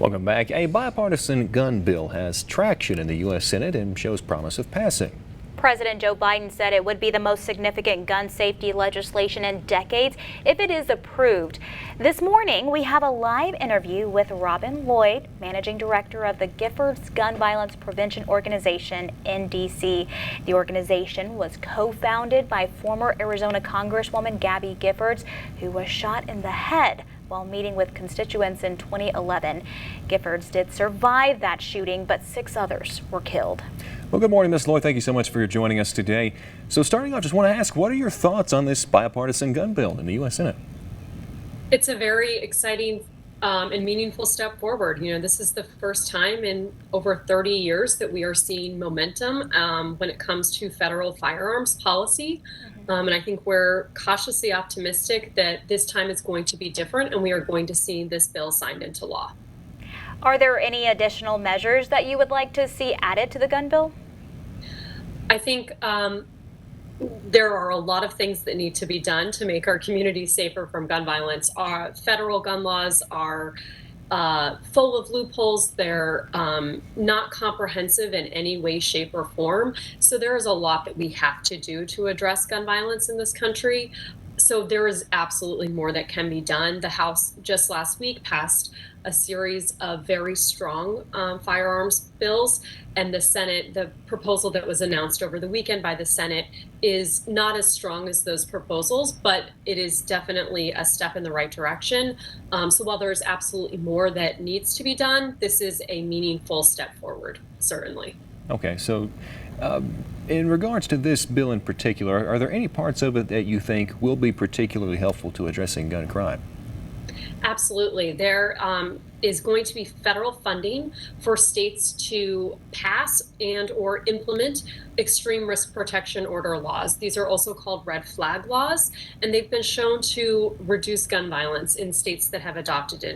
Welcome back. A bipartisan gun bill has traction in the U.S. Senate and shows promise of passing. President Joe Biden said it would be the most significant gun safety legislation in decades if it is approved. This morning, we have a live interview with Lloyd, managing director of the Giffords Gun Violence Prevention Organization in D.C. The organization was co-founded by former Arizona Congresswoman Gabby Giffords, who was shot in the head while meeting with constituents in 2011. Giffords did survive that shooting, but 6 others were killed. Well, good morning, Ms. Lloyd. Thank you so much for joining us today. So starting off, just want to ask, what are your thoughts on this bipartisan gun bill in the U.S. Senate? It's a very exciting and meaningful step forward. You know, this is the first time in over 30 years that we are seeing momentum when it comes to federal firearms policy. And I think we're cautiously optimistic that this time is going to be different and we are going to see this bill signed into law. Are there any additional measures that you would like to see added to the gun bill? I think there are a lot of things that need to be done to make our communities safer from gun violence. Our federal gun laws are full of loopholes. They're not comprehensive in any way, shape, or form. So there is a lot that we have to do to address gun violence in this country. So there is absolutely more that can be done. The House just last week passed a series of very strong firearms bills, and the Senate, the proposal that was announced over the weekend by the Senate, is not as strong as those proposals, but it is definitely a step in the right direction. So while there's absolutely more that needs to be done, this is a meaningful step forward, certainly. Okay, so in regards to this bill in particular, are there any parts of it that you think will be particularly helpful to addressing gun crime? Absolutely. There is going to be federal funding for states to pass and or implement extreme risk protection order laws. These are also called red flag laws, and they've been shown to reduce gun violence in states that have adopted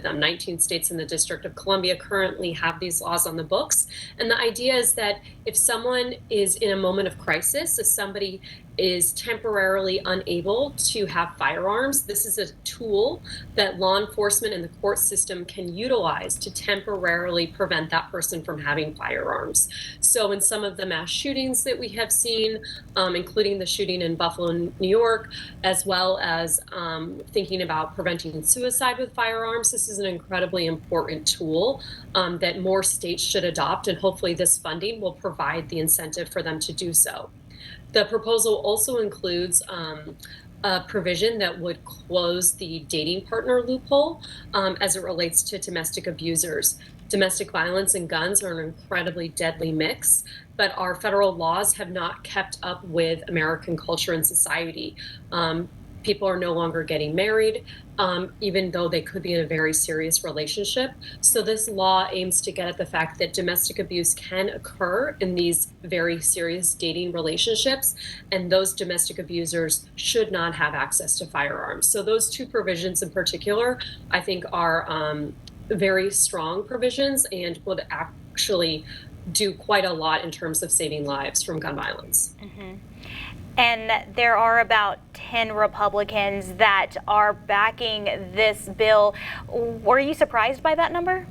them. 19 states in the District of Columbia currently have these laws on the books. And the idea is that if someone is in a moment of crisis, if somebody is temporarily unable to have firearms, this is a tool that law enforcement and the court system can utilize to temporarily prevent that person from having firearms. So in some of the mass shootings that we have seen, including the shooting in Buffalo, New York, as well as thinking about preventing suicide with firearms, this is an incredibly important tool that more states should adopt, and hopefully this funding will provide the incentive for them to do so. The proposal also includes a provision that would close the dating partner loophole as it relates to domestic abusers. Domestic violence and guns are an incredibly deadly mix, but our federal laws have not kept up with American culture and society. People are no longer getting married, even though they could be in a very serious relationship. So this law aims to get at the fact that domestic abuse can occur in these very serious dating relationships, and those domestic abusers should not have access to firearms. So those two provisions in particular, I think, are very strong provisions and would actually do quite a lot in terms of saving lives from gun violence. And there are about 10 Republicans that are backing this bill. Were you surprised by that number?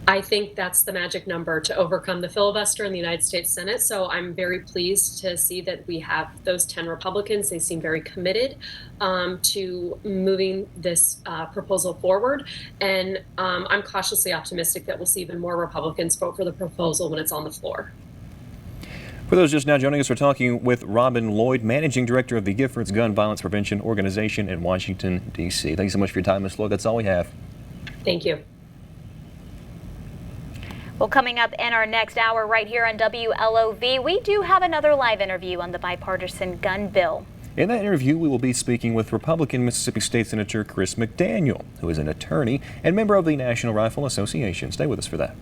I think that's the magic number to overcome the filibuster in the United States Senate. So I'm very pleased to see that we have those 10 Republicans. They seem very committed to moving this proposal forward. And I'm cautiously optimistic that we'll see even more Republicans vote for the proposal when it's on the floor. For those just now joining us, we're talking with Lloyd, managing director of the Giffords Gun Violence Prevention Organization in Washington, D.C. Thank you so much for your time, Ms. Lloyd. That's all we have. Thank you. Well, coming up in our next hour right here on WLOV, we do have another live interview on the bipartisan gun bill. In that interview, we will be speaking with Republican Mississippi State Senator Chris McDaniel, who is an attorney and member of the National Rifle Association. Stay with us for that.